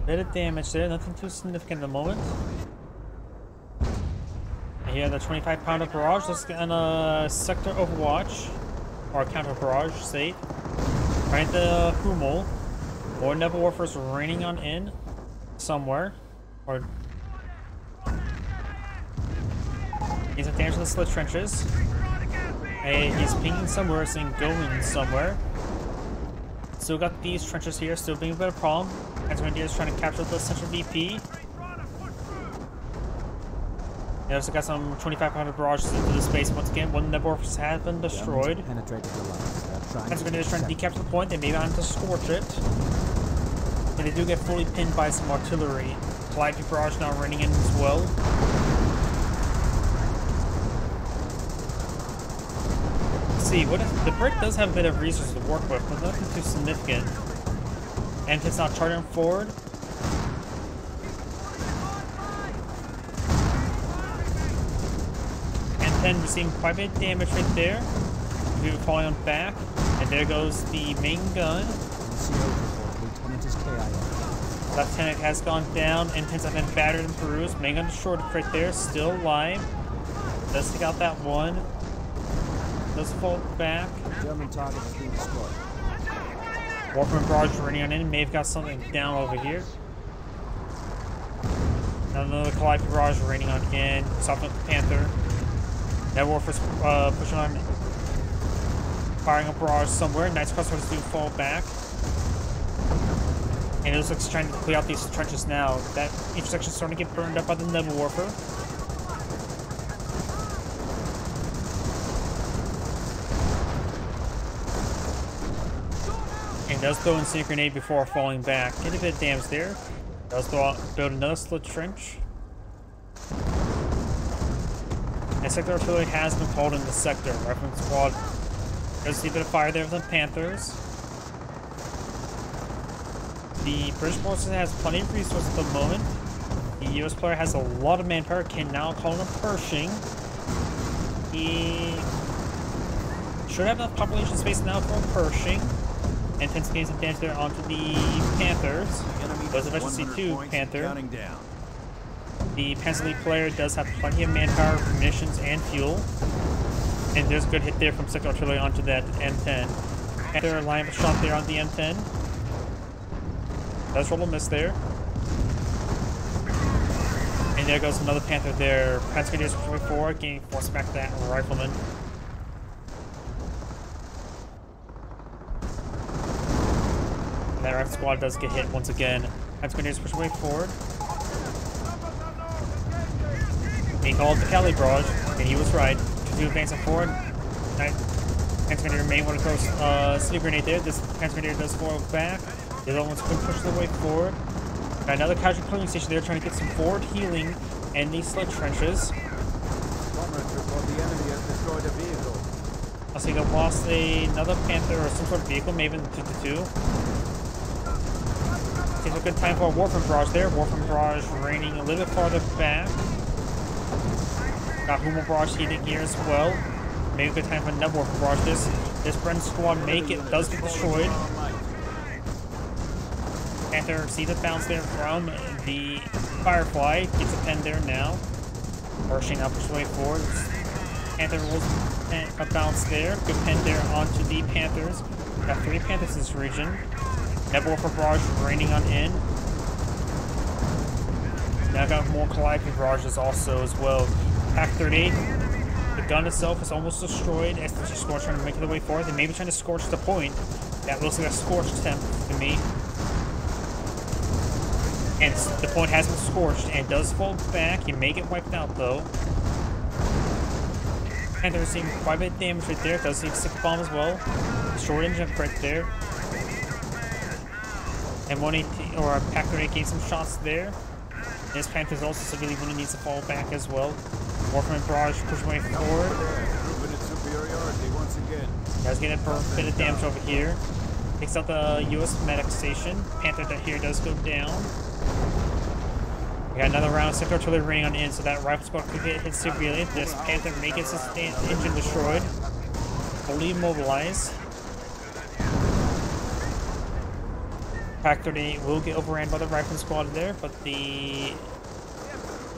[SPEAKER 1] Bit of damage there, nothing too significant at the moment. And here the 25-pounder barrage, let's get on a sector overwatch, or counter barrage state. Right at the Hummel. More Nebel Warfare's raining on in somewhere. Or he's a damage to the slit trenches. Hey, he's pinging somewhere, saying going somewhere. Still got these trenches here, still being a bit of a problem. Andryhaz is trying to capture the central VP. They also got some 2500 barrages into the space once again. One of the Nebels has been destroyed. Andryhaz is trying to decapture the point. They may not to scorch it. And they do get fully pinned by some artillery. Calliope barrage now running in as well. Let's see, what if the Brit does have a bit of resources to work with, but nothing too significant. And it's not charging forward. And 10 receiving quite a bit of damage right there. We were falling on back. And there goes the main gun. Lieutenant has gone down. Intense have been battered and bruised. Main gun destroyed right there. Still alive. Does take out that one. Does fall back.
[SPEAKER 3] German target has been destroyed.
[SPEAKER 1] Warfare barrage running on in. May have got something down over here. Another Calliope barrage raining on in. Stopping up the Panther. That Warfare's pushing on. Firing a barrage somewhere. Knight's crossbows do fall back. And it looks like it's trying to clear out these trenches now. That intersection's starting to get burned up by the Nebel Warfare. And does throw in Sync Grenade before falling back. Get a bit of damage there. Does build another slit trench. And sector artillery has been called in the sector. Rifleman squad does see a bit of fire there with the Panthers. The British forces has plenty of resources at the moment. The US player has a lot of manpower, can now call him a Pershing. He should have enough population space now for a Pershing. And tends to gain some damage there onto the Panthers. Does eventually see two Panther. The Panzer League player does have plenty of manpower, munitions, and fuel. And there's a good hit there from sector artillery onto that M10. Panther line of shot there on the M10. Does roll a miss there. And there goes another Panther there. Panther Grenadiers pushing forward, getting forced back to that Rifleman. And that Rifle squad does get hit once again. Panther Grenadiers push way forward. He called the Cali barrage, and he was right. Continue advancing forward. Panther Grenadier may want to throw City Grenade there. This Panther Grenadier does fall back. The other one's going to push their way forward. Got another casualty clearing station there trying to get some forward healing and these slit trenches. I see they lost another Panther or some sort of vehicle, maybe in the 2-2. Seems a good time for a Warfare barrage there. Warfare barrage raining a little bit farther back. Got Hummel barrage heating here as well. Maybe a good time for another Warfare barrage. This Brennan squad does get destroyed. Panther sees the bounce there from the Firefly. Gets a pen there now. Pershing now pushes way forward. Panther rolls a bounce there. Good pen there onto the Panthers. Got 3 Panthers in this region. Nebel for barrage raining on in. Now got more Calliope barrages also as well. Pack 38. The gun itself is almost destroyed. SMOKO scorch trying to make their way forward. They may be trying to scorch the point. That looks like a scorched attempt to me. And the point has been scorched and does fall back. You may get wiped out though. Panther receiving quite a bit of damage right there. Does receive a stick bomb as well. Short engine right there. And 118 or a Pack 38 gained some shots there. This Panther is also severely wounded, needs to fall back as well. Warframe and Barrage push way forward.
[SPEAKER 3] Proving its superiority once again.
[SPEAKER 1] Guys getting a bit of damage over here. Takes out the US medic station. Panther here does go down. We got another round of sector artillery raining on in, so that rifle squad could get hit severely. This Panther may get his engine destroyed. Fully immobilized. Pack 38 will get overran by the rifle squad there, but the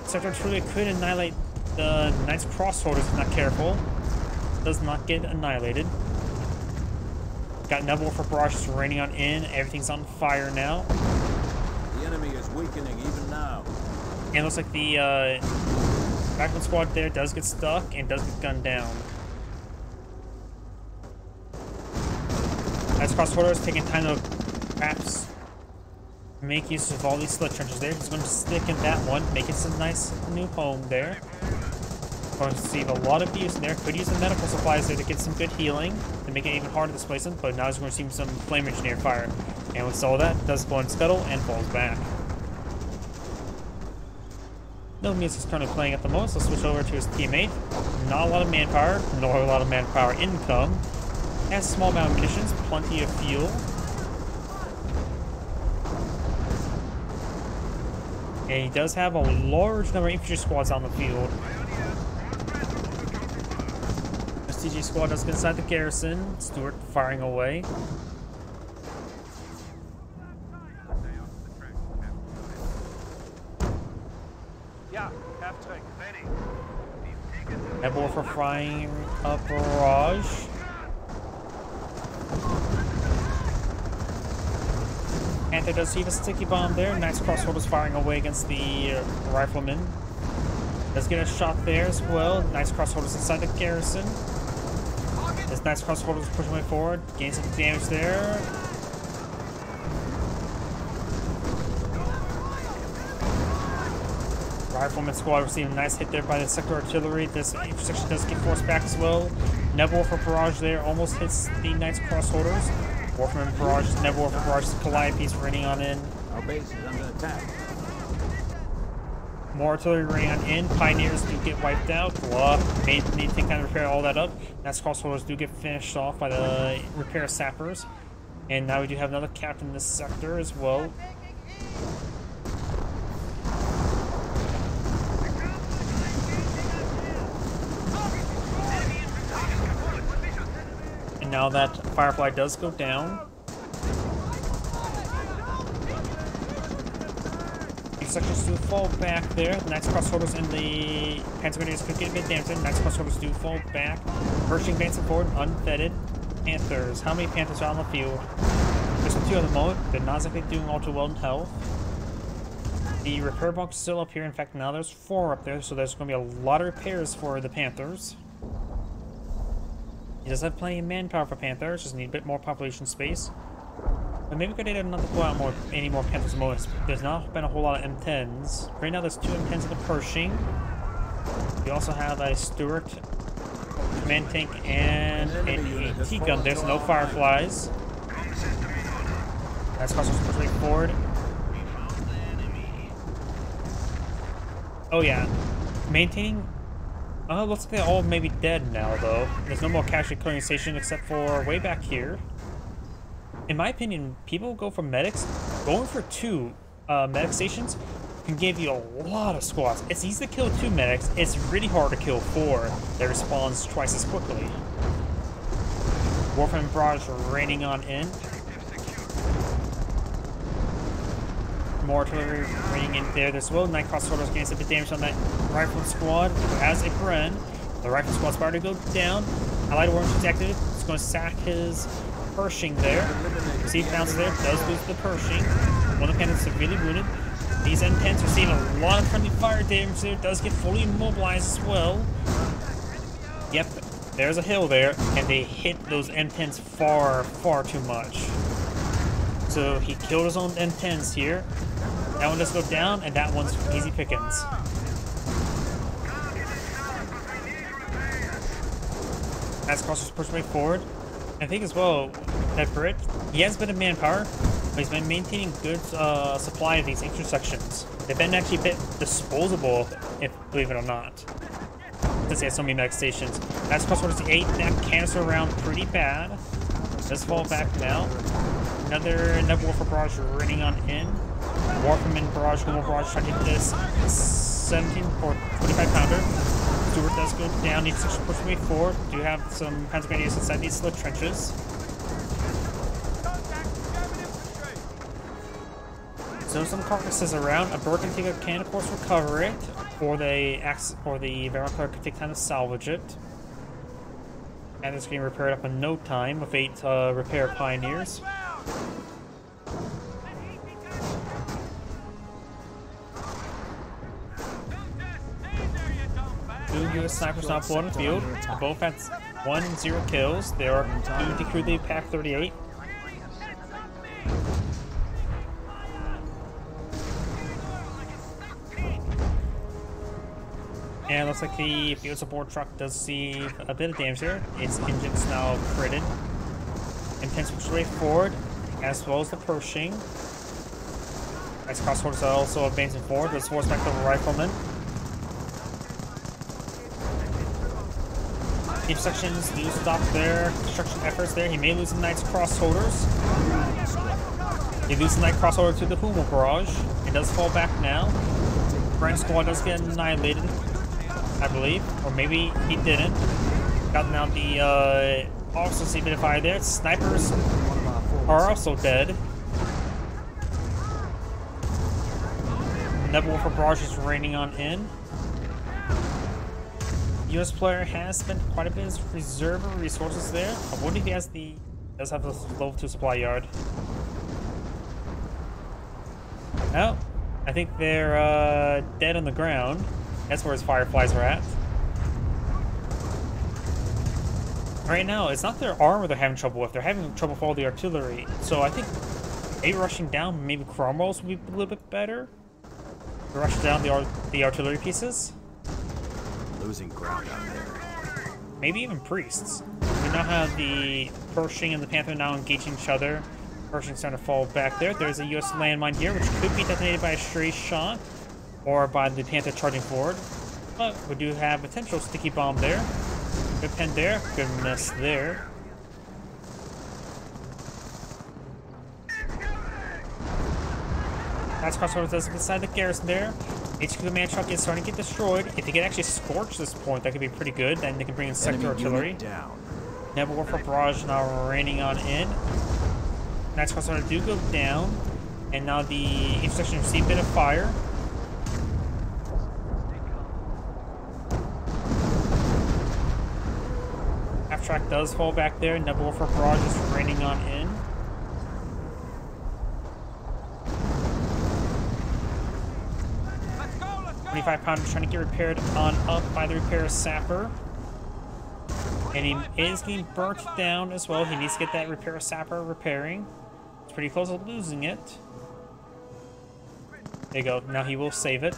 [SPEAKER 1] sector artillery could annihilate the Knight's Crossholders if not careful. Does not get annihilated. Got another for barrage just raining on in. Everything's on fire now.
[SPEAKER 3] The enemy is weakening even now.
[SPEAKER 1] And it looks like the rifle squad there does get stuck and does get gunned down. Knight's Crossholders taking time to perhaps make use of all these slit trenches there. He's going to stick in that one, make it some nice new home there. Going to receive a lot of use in there. Could use the medical supplies there to get some good healing to make it even harder to displace him, but now he's going to receive some flame engineer fire. And with all that, does go and scuttle and falls back. No music's currently playing at the moment, so switch over to his teammate. Not a lot of manpower, nor a lot of manpower income. Has a small amount of munitions, plenty of fuel. And he does have a large number of infantry squads on the field. STG squad does get inside the garrison. Stewart firing away. Nebor for frying a barrage. Panther does receive a sticky bomb there. Nice Crossholders firing away against the rifleman. Does get a shot there as well. Nice Crossholders inside the garrison. This Nice Crossholders pushing way forward. Gain some damage there. Rifleman squad receiving a nice hit there by the sector artillery. This section does get forced back as well. Nebor for barrage there almost hits the Knight's Crossholders. Warframe barrage, Nebor for barrage, Calliope's raining on in.
[SPEAKER 3] Our base is under attack.
[SPEAKER 1] More artillery raining on in. Pioneers do get wiped out. Need to take time to repair all that up. Knight's Crossholders do get finished off by the repair sappers. And now we do have another captain in this sector as well. Now that Firefly does go down. These sections do fall back there. The Knight's Crossholders and the Panzer Grenadiers could get a bit damaged. The Knight's Crossholders do fall back. Pershing advancing forward, unfettered. Panthers. How many Panthers are on the field? There's 2 at the moment. They're not exactly doing all too well in health. The repair box is still up here. In fact, now there's 4 up there, so there's going to be a lot of repairs for the Panthers. He does have plenty of manpower for Panthers, just need a bit more population space. But maybe we could not to pull out any more Panthers moments. There's not been a whole lot of M10s. Right now there's 2 M10s in the Pershing. We also have a Stuart command tank and an AT gun. There's no Fireflies. That's causing us to push forward. Oh yeah. Maintaining... looks like they all may be dead now, though. There's no more casualty clearing station except for way back here. In my opinion, people go for medics. Going for 2 medic stations can give you a lot of squads. It's easy to kill 2 medics. It's really hard to kill 4 that respawns twice as quickly. Warframe barrage raining on in. More artillery raining in there as well. Night Crossholders getting some bit damage on that rifle squad. As a Bren, the rifle squad's about to go down. Allied Orange is active. It's going to sack his Pershing there. Receive bounce there. Does lose the Pershing. One of the cannons severely wounded. These M10s receiving a lot of friendly fire damage there. Does get fully immobilized as well. Yep, there's a hill there, and they hit those M10s far, far too much. So he killed his own M10s here. That one does go down, and that one's easy pickings. As Cross is pushing way forward. I think as well that Brit, he has been in manpower, but he's been maintaining good supply of these intersections. They've been actually a bit disposable, if believe it or not. Since he has so many medic stations. As Cross orders the 8, that canister around pretty bad. Does fall back now. Another Warfare Barrage raining on in. Warfman Barrage, Homo Barrage trying to hit this 17 or 25 pounder. Stewart does go down, needs to push way forward. Do have some Panzer Grenadiers inside these slit trenches. So some carcasses around. A bird can take a can, of course, recover it, or the Veronica could take time to salvage it. And it's getting repaired up in no time with 8 repair pioneers. Two US snipers now pulled on the field. They both had 1 and 0 kills. They are due to crew the Pack 38. And it looks like the field support truck does see a bit of damage here. Its engine's now critted. Intense push way forward, as well as the Pershing. As crossroads are also advancing forward, let's force back the rifleman. If sections do stop their construction efforts there, he may lose the Knight's crossholders. He loses the Knight crossholder to the Humo barrage. It does fall back now. Brand squad does get annihilated, I believe, or maybe he didn't. Got now the also see a bit of fire there. Snipers are also dead. Nebula for barrage is raining on in. US player has spent quite a bit of reserve resources there. I wonder if he has does have the level 2 supply yard. Oh, I think they're dead on the ground. That's where his fireflies are at. Right now, it's not their armor they're having trouble with. They're having trouble with all the artillery. So I think maybe rushing down, maybe Cromwell's would be a little bit better. Rush down the artillery pieces.
[SPEAKER 3] Losing ground out there.
[SPEAKER 1] Maybe even priests. We now have the Pershing and the Panther now engaging each other. Pershing's starting to fall back there. There's a US landmine here, which could be detonated by a stray shot or by the Panther charging forward. But we do have potential sticky bomb there. Good pen there. Good miss there. That's crossroads does beside the garrison there. HQ command truck is starting to get destroyed. If they can actually scorch this point, that could be pretty good. Then they can bring in sector artillery. Nebula Warfare Barrage now raining on in. Next crossroads do go down. And now the intersection receive a bit of fire. Half track does fall back there. Nebula Warfare Barrage is raining on in. 25 pounder trying to get repaired on up by the repair sapper. And he is getting burnt down as well. He needs to get that repair sapper repairing. It's pretty close to losing it. There you go. Now he will save it.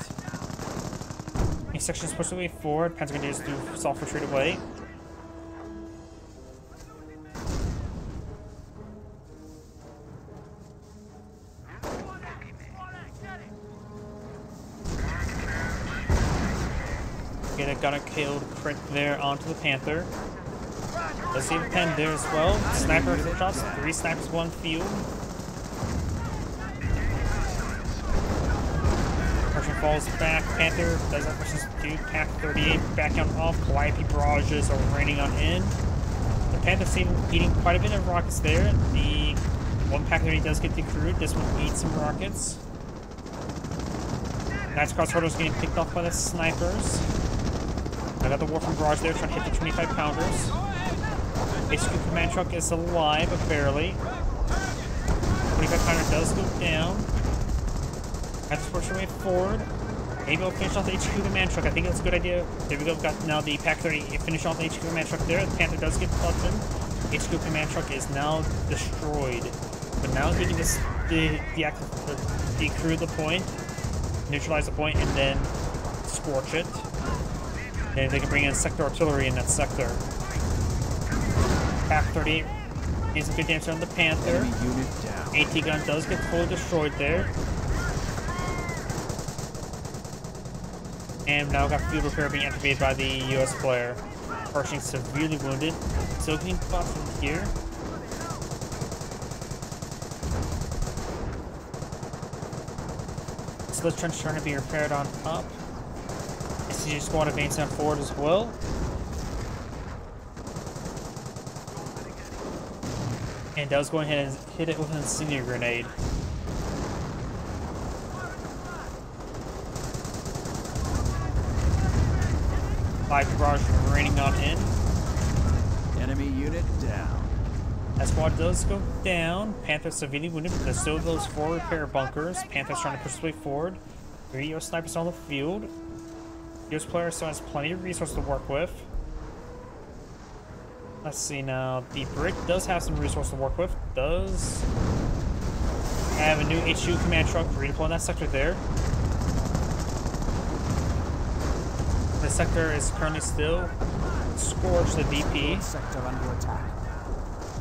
[SPEAKER 1] These sections push the way forward. Panzer Grenadiers do soft retreat away. Get a gunner killed crit there onto the Panther. Let's see the pen there as well. Sniper shots, 3 snipers, 1 field. Pershing falls back. Panther does have missions to do. Pack 38 back on off. Calliope barrages are raining on in. The Panther's eating quite a bit of rockets there. The one Pack 38 does get decrewed. This one eats some rockets. Knight's crossroads getting picked off by the snipers. I got the Warfare Barrage there trying to hit the 25 pounders. HQ command truck is alive, but barely. 25 pounder does go down. Have to push your way forward. Maybe we'll finish off the HQ command truck. I think that's a good idea. There we go. We've got now the Pack 30 finish off the HQ command truck there. The Panther does get buttoned. HQ command truck is now destroyed. But now he can just decrew the point, neutralize the point, and then scorch it. And they can bring in sector artillery in that sector. Pack 38 needs some good damage on the Panther.
[SPEAKER 3] Enemy unit down.
[SPEAKER 1] AT gun does get fully destroyed there. And now got field repair being activated by the US player. Pershing severely wounded. Still getting buffed from here. Split trench trying to be repaired on up. SCG squad advancing on forward as well. And does go ahead and hit it with an incendiary grenade. Five barrage raining on in.
[SPEAKER 3] Enemy unit down.
[SPEAKER 1] That squad does go down. Panther's severely wounded, but there's still those 4 repair bunkers. Panther's trying to push his way forward. 3 US snipers on the field. US player still has plenty of resources to work with. Let's see now. The Brit does have some resources to work with. Does have a new HQ command truck redeploying that sector there. The sector is currently still scorched, the VP.
[SPEAKER 3] Sector under attack.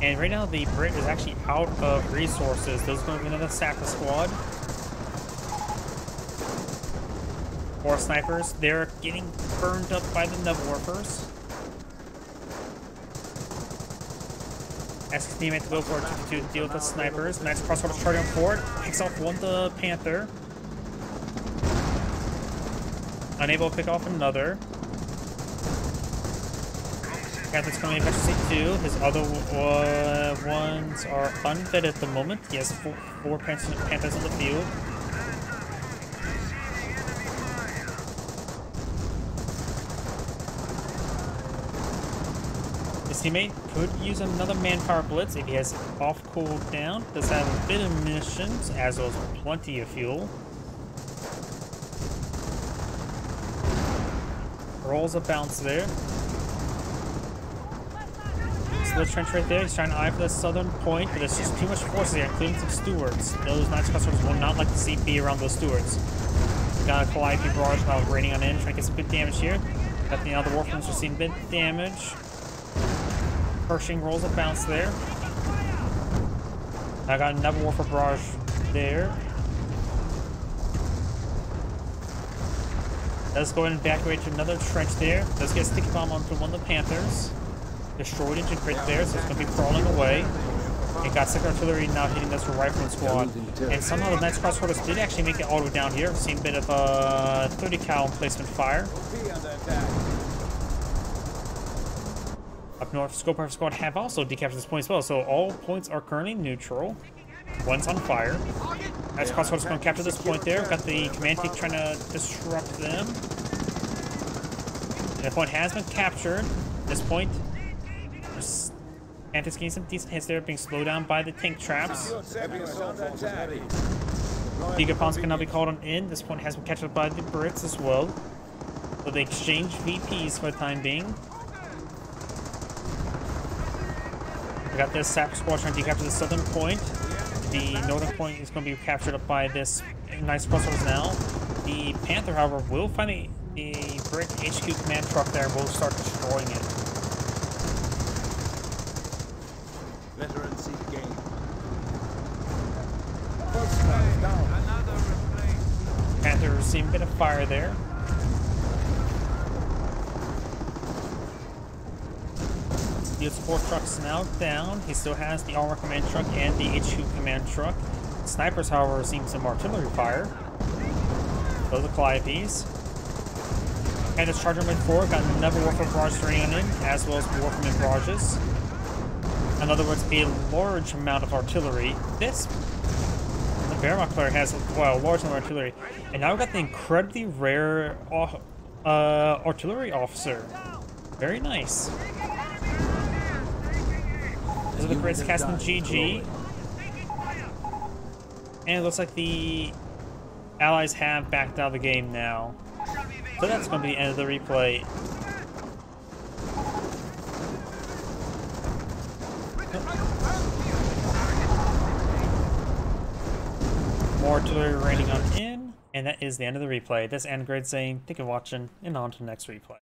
[SPEAKER 1] And right now the Brit is actually out of resources. There's going to be another sapper squad. 4 snipers. They're getting burned up by the Nub Warpers. Asks his teammate to go for it to deal with the snipers. Max crossbow is charging forward. Picks off one the Panther. Unable to pick off another. Panther's coming in eventually too. His other ones are unfit at the moment. He has four Panthers on the field. His teammate could use another manpower blitz if he has off cooldown. Does have a bit of munitions as well as plenty of fuel. Rolls a bounce there. Split trench right there. He's trying to eye for the southern point, but there's just too much forces here, including some stewards. Those Knights customers will not like to see be around those stewards. Got a Calliope barrage while raining on in, trying to get some good damage here. Got the other Warframes receiving bit damage. Pershing rolls a bounce there. I got another Warfare barrage there. Does go ahead and evacuate to another trench there. Does get a sticky bomb onto one of the Panthers. Destroyed engine crit there, so it's going to be crawling away. And got second artillery now hitting this rifling squad. And somehow the Knights Crossroads did actually make it all the way down here. We've seen a bit of 30 cal emplacement fire. Up north, Scope Squad have also decaptured this point as well, so all points are currently neutral. One's on fire. Knights Crossroads is going to capture this point there. Got the command tank trying to disrupt them. And the point has been captured. At this point, Panthers getting some decent hits there, being slowed down by the tank traps. Gigapons can now be called on in. This point has been captured by the Brits as well. So they exchange VPs for the time being. We got this Sapper Squad trying to decapture the southern point. The northern point is going to be captured up by this nice crossroads now. The Panther, however, will find the Brit HQ command truck there and will start destroying it.
[SPEAKER 3] Veteran seat gain.
[SPEAKER 1] Panther receiving a bit of fire there. The support truck's now down. He still has the armor command truck and the HQ command truck. Snipers, however, are seeing some artillery fire. Those are Calliopes. And this charger went forward, got another Warfare barrage raining on in, as well as Warfare barrages. In other words, a large amount of artillery. The Wehrmacht player has a large amount of artillery. And now we've got the incredibly rare artillery officer. Very nice. Those are the Brits casting GG. And it looks like the Allies have backed out of the game now. So that's going to be the end of the replay. More artillery raining on in, and that is the end of the replay. This is Andryhaz saying, thank you for watching, and on to the next replay.